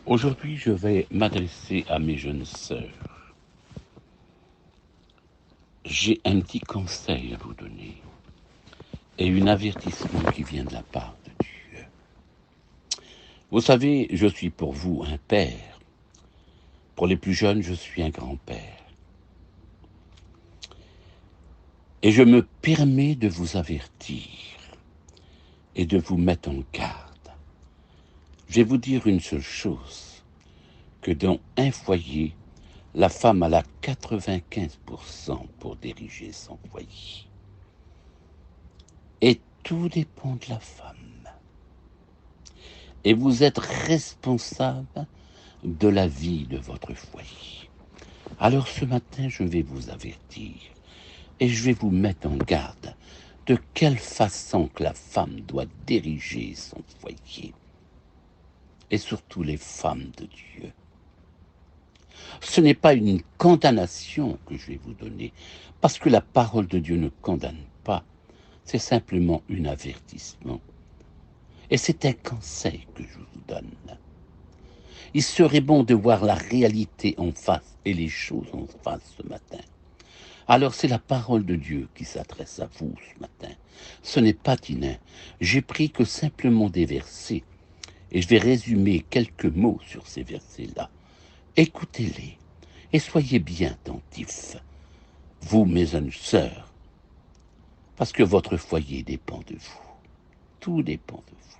Aujourd'hui, je vais m'adresser à mes jeunes sœurs. J'ai un petit conseil à vous donner et un avertissement qui vient de la part de Dieu. Vous savez, je suis pour vous un père. Pour les plus jeunes, je suis un grand-père. Et je me permets de vous avertir et de vous mettre en garde. Je vais vous dire une seule chose, que dans un foyer, la femme a 95% pour diriger son foyer. Et tout dépend de la femme. Et vous êtes responsable de la vie de votre foyer. Alors ce matin, je vais vous avertir et je vais vous mettre en garde de quelle façon que la femme doit diriger son foyer. Et surtout les femmes de Dieu. Ce n'est pas une condamnation que je vais vous donner, parce que la parole de Dieu ne condamne pas. C'est simplement un avertissement. Et c'est un conseil que je vous donne. Il serait bon de voir la réalité en face et les choses en face ce matin. Alors c'est la parole de Dieu qui s'adresse à vous ce matin. Ce n'est pas Tinin. J'ai pris que simplement des versets. Et je vais résumer quelques mots sur ces versets-là. Écoutez-les et soyez bien attentifs, vous, mes jeunes sœurs, parce que votre foyer dépend de vous. Tout dépend de vous.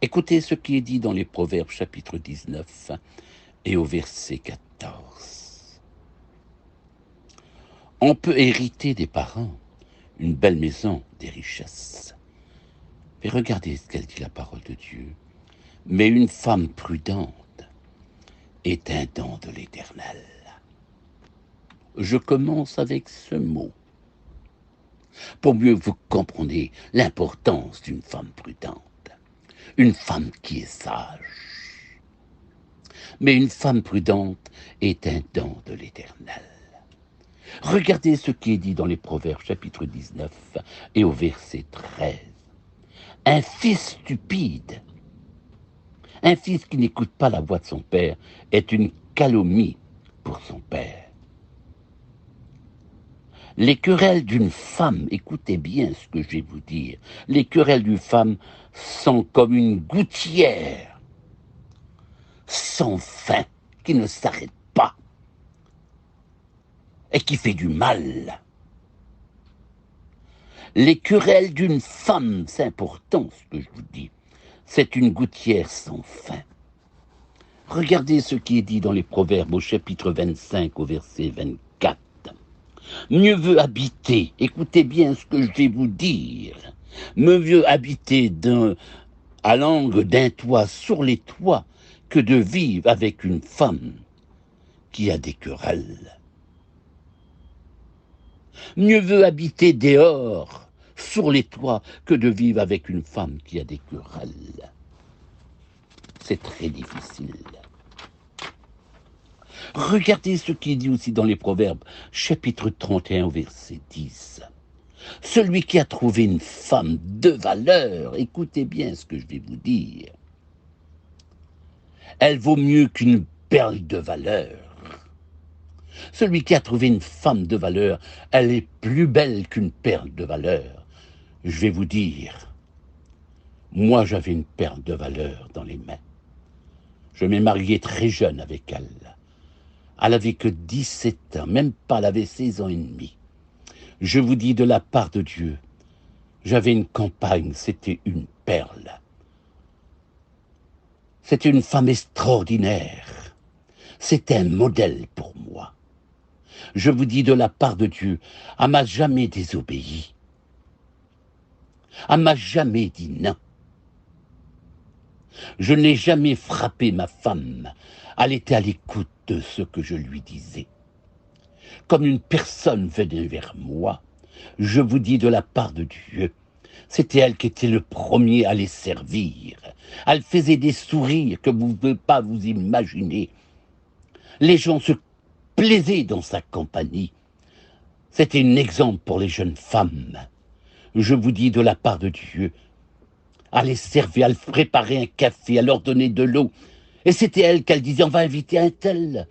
Écoutez ce qui est dit dans les Proverbes chapitre 19 et au verset 14. On peut hériter des parents une belle maison, des richesses. Mais regardez ce qu'elle dit la parole de Dieu. Mais une femme prudente est un don de l'Éternel. Je commence avec ce mot, pour mieux vous compreniez l'importance d'une femme prudente. Une femme qui est sage. Mais une femme prudente est un don de l'Éternel. Regardez ce qui est dit dans les Proverbes chapitre 19 et au verset 13. Un fils stupide, un fils qui n'écoute pas la voix de son père, est une calomnie pour son père. Les querelles d'une femme, écoutez bien ce que je vais vous dire, les querelles d'une femme sont comme une gouttière sans fin, qui ne s'arrête pas et qui fait du mal. Les querelles d'une femme, c'est important ce que je vous dis, c'est une gouttière sans fin. Regardez ce qui est dit dans les Proverbes au chapitre 25 au verset 24. Mieux vaut habiter, écoutez bien ce que je vais vous dire, mieux vaut habiter à l'angle d'un toit sur les toits que de vivre avec une femme qui a des querelles. Mieux vaut habiter dehors, sur les toits, que de vivre avec une femme qui a des querelles. C'est très difficile. Regardez ce qui est dit aussi dans les Proverbes, chapitre 31, verset 10. Celui qui a trouvé une femme de valeur, écoutez bien ce que je vais vous dire, elle vaut mieux qu'une perle de valeur. Celui qui a trouvé une femme de valeur, elle est plus belle qu'une perle de valeur. Je vais vous dire, moi j'avais une perle de valeur dans les mains. Je m'ai marié très jeune avec elle. Elle avait que 17 ans, même pas, elle avait 16 ans et demi. Je vous dis de la part de Dieu, j'avais une compagne, c'était une perle. C'était une femme extraordinaire. C'était un modèle pour moi. Je vous dis de la part de Dieu, elle m'a jamais désobéi. Elle m'a jamais dit non. Je n'ai jamais frappé ma femme. Elle était à l'écoute de ce que je lui disais. Comme une personne venait vers moi, je vous dis de la part de Dieu, c'était elle qui était le premier à les servir. Elle faisait des sourires que vous ne pouvez pas vous imaginer. Les gens se plaisaient dans sa compagnie. C'était un exemple pour les jeunes femmes. Je vous dis de la part de Dieu, à les servir, à leur préparer un café, à leur donner de l'eau. Et c'était elle qu'elle disait, on va inviter un tel.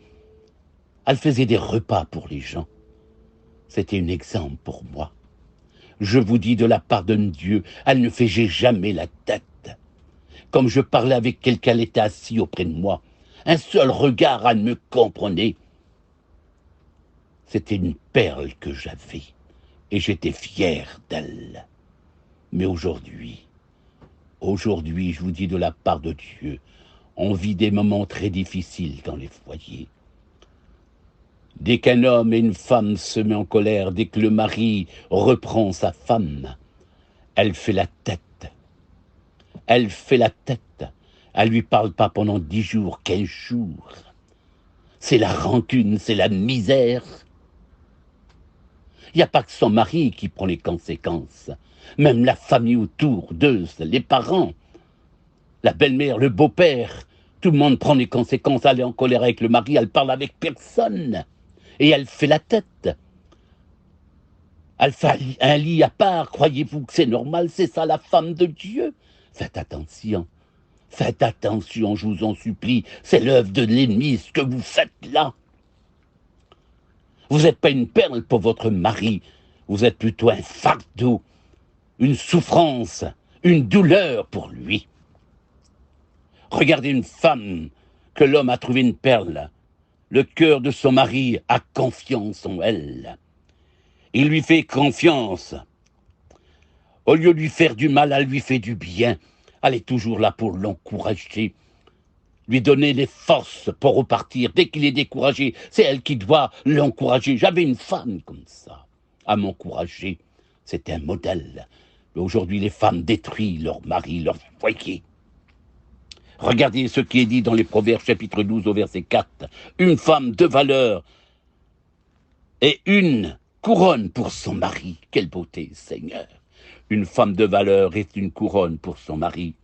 Elle faisait des repas pour les gens. C'était un exemple pour moi. Je vous dis de la part de Dieu, elle ne faisait jamais la tête. Comme je parlais avec quelqu'un, elle était assise auprès de moi. Un seul regard, elle me comprenait. C'était une perle que j'avais, et j'étais fier d'elle. Mais aujourd'hui, je vous dis de la part de Dieu, on vit des moments très difficiles dans les foyers. Dès qu'un homme et une femme se mettent en colère, dès que le mari reprend sa femme, elle fait la tête. Elle fait la tête. Elle lui parle pas pendant 10 jours, 15 jours. C'est la rancune, c'est la misère. Il n'y a pas que son mari qui prend les conséquences. Même la famille autour d'eux, les parents, la belle-mère, le beau-père, tout le monde prend les conséquences. Elle est en colère avec le mari, elle parle avec personne. Et elle fait la tête. Elle fait un lit à part. Croyez-vous que c'est normal? C'est ça la femme de Dieu? Faites attention. Faites attention, je vous en supplie. C'est l'œuvre de l'ennemi, ce que vous faites là. Vous n'êtes pas une perle pour votre mari. Vous êtes plutôt un fardeau, une souffrance, une douleur pour lui. Regardez une femme que l'homme a trouvé une perle. Le cœur de son mari a confiance en elle. Il lui fait confiance. Au lieu de lui faire du mal, elle lui fait du bien. Elle est toujours là pour l'encourager, lui donner les forces pour repartir. Dès qu'il est découragé, c'est elle qui doit l'encourager. J'avais une femme comme ça, à m'encourager. C'était un modèle. Mais aujourd'hui, les femmes détruisent leur mari, leur foyer. Regardez ce qui est dit dans les Proverbes chapitre 12 au verset 4. Une femme de valeur et une couronne pour son mari. Quelle beauté, Seigneur. Une femme de valeur est une couronne pour son mari.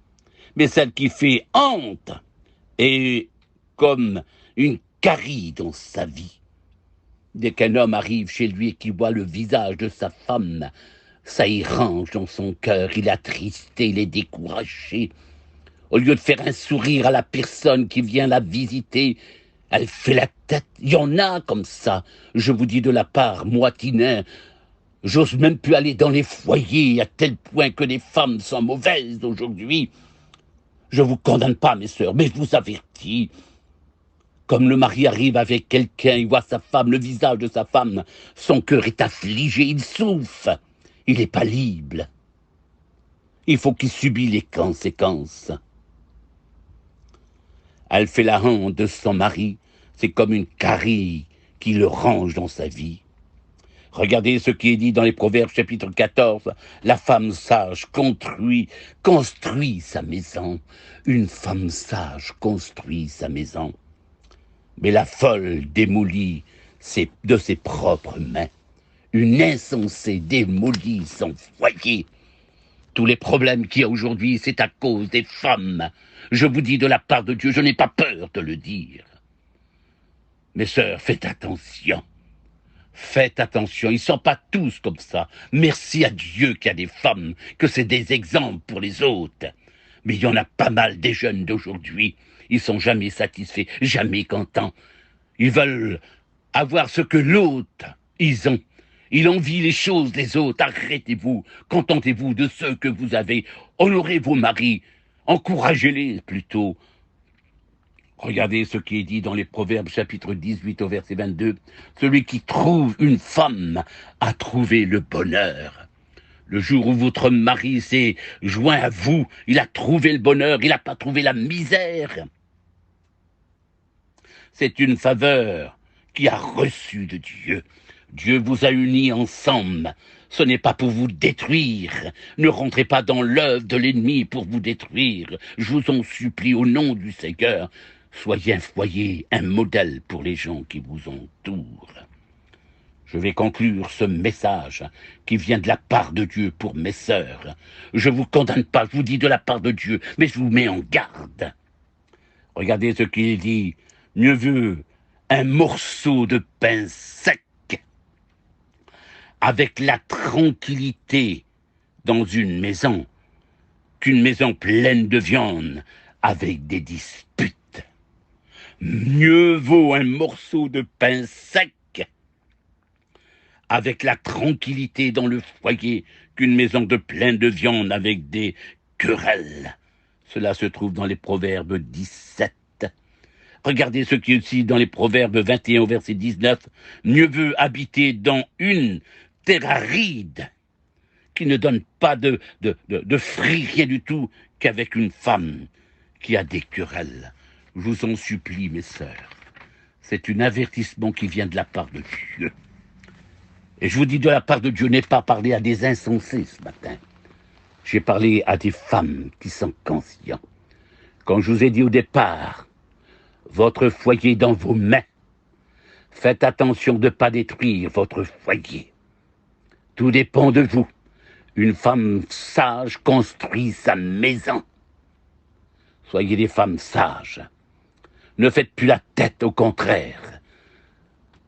Mais celle qui fait honte est comme une carie dans sa vie. Dès qu'un homme arrive chez lui et qu'il voit le visage de sa femme, ça y range dans son cœur, il est attristé, il est découragé. Au lieu de faire un sourire à la personne qui vient la visiter, elle fait la tête. Il y en a comme ça. Je vous dis de la part, moi, Tinin, j'ose même plus aller dans les foyers à tel point que les femmes sont mauvaises aujourd'hui. Je vous condamne pas, mes sœurs, mais je vous avertis. Comme le mari arrive avec quelqu'un, il voit sa femme, le visage de sa femme, son cœur est affligé, il souffre, il est paisible. Il faut qu'il subisse les conséquences. Elle fait la honte de son mari, c'est comme une carie qui le range dans sa vie. Regardez ce qui est dit dans les Proverbes chapitre 14. La femme sage construit sa maison. Une femme sage construit sa maison. Mais la folle démolit de ses propres mains. Une insensée démolit son foyer. Tous les problèmes qu'il y a aujourd'hui, c'est à cause des femmes. Je vous dis de la part de Dieu, je n'ai pas peur de le dire. Mes sœurs, faites attention. Faites attention, ils ne sont pas tous comme ça. Merci à Dieu qu'il y a des femmes, que c'est des exemples pour les autres. Mais il y en a pas mal des jeunes d'aujourd'hui. Ils sont jamais satisfaits, jamais contents. Ils veulent avoir ce que l'autre, ils ont. Ils envient les choses des autres. Arrêtez-vous, contentez-vous de ce que vous avez. Honorez vos maris, encouragez-les plutôt. Regardez ce qui est dit dans les Proverbes chapitre 18 au verset 22. Celui qui trouve une femme a trouvé le bonheur. Le jour où votre mari s'est joint à vous, il a trouvé le bonheur, il n'a pas trouvé la misère. C'est une faveur qui a reçu de Dieu. Dieu vous a unis ensemble. Ce n'est pas pour vous détruire. Ne rentrez pas dans l'œuvre de l'ennemi pour vous détruire. Je vous en supplie au nom du Seigneur. Soyez un foyer, un modèle pour les gens qui vous entourent. Je vais conclure ce message qui vient de la part de Dieu pour mes sœurs. Je ne vous condamne pas, je vous dis de la part de Dieu, mais je vous mets en garde. Regardez ce qu'il dit. Mieux vaut un morceau de pain sec avec la tranquillité dans une maison qu'une maison pleine de viande avec des disputes. Mieux vaut un morceau de pain sec avec la tranquillité dans le foyer qu'une maison pleine de viande avec des querelles. Cela se trouve dans les Proverbes 17. Regardez ce qui est aussi dans les Proverbes 21 au verset 19. Mieux vaut habiter dans une terre aride qui ne donne pas de fruits, rien du tout, qu'avec une femme qui a des querelles. Je vous en supplie, mes sœurs. C'est un avertissement qui vient de la part de Dieu. Et je vous dis de la part de Dieu, n'ai pas parlé à des insensés ce matin. J'ai parlé à des femmes qui sont conscientes. Quand je vous ai dit au départ, votre foyer dans vos mains, faites attention de ne pas détruire votre foyer. Tout dépend de vous. Une femme sage construit sa maison. Soyez des femmes sages. Ne faites plus la tête, au contraire.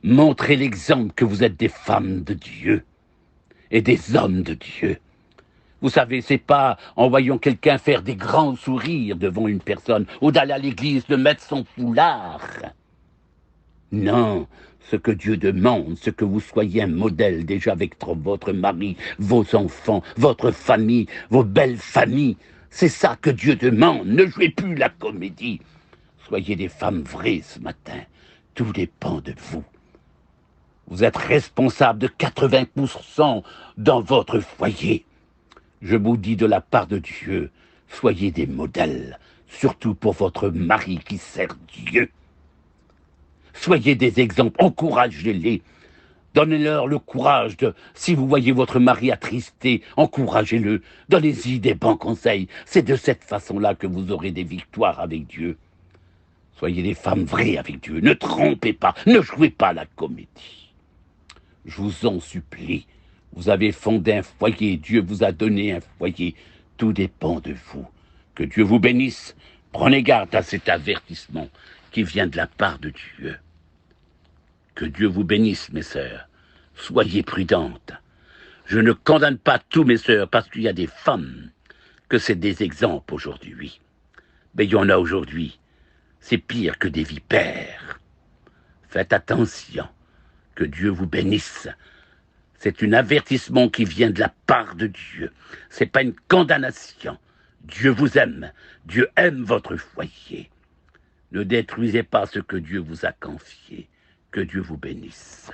Montrez l'exemple que vous êtes des femmes de Dieu et des hommes de Dieu. Vous savez, c'est pas en voyant quelqu'un faire des grands sourires devant une personne ou d'aller à l'église de mettre son foulard. Non, ce que Dieu demande, c'est que vous soyez un modèle déjà avec votre mari, vos enfants, votre famille, vos belles familles. C'est ça que Dieu demande. Ne jouez plus la comédie. Soyez des femmes vraies ce matin. Tout dépend de vous. Vous êtes responsable de 80% dans votre foyer. Je vous dis de la part de Dieu, soyez des modèles, surtout pour votre mari qui sert Dieu. Soyez des exemples, encouragez-les. Donnez-leur le courage de, si vous voyez votre mari attristé, encouragez-le. Donnez-y des bons conseils. C'est de cette façon-là que vous aurez des victoires avec Dieu. Soyez des femmes vraies avec Dieu. Ne trompez pas, ne jouez pas la comédie. Je vous en supplie. Vous avez fondé un foyer, Dieu vous a donné un foyer. Tout dépend de vous. Que Dieu vous bénisse. Prenez garde à cet avertissement qui vient de la part de Dieu. Que Dieu vous bénisse, mes sœurs. Soyez prudentes. Je ne condamne pas tous mes sœurs parce qu'il y a des femmes que c'est des exemples aujourd'hui. Mais il y en a aujourd'hui. C'est pire que des vipères. Faites attention. Que Dieu vous bénisse. C'est un avertissement qui vient de la part de Dieu. C'est pas une condamnation. Dieu vous aime. Dieu aime votre foyer. Ne détruisez pas ce que Dieu vous a confié. Que Dieu vous bénisse.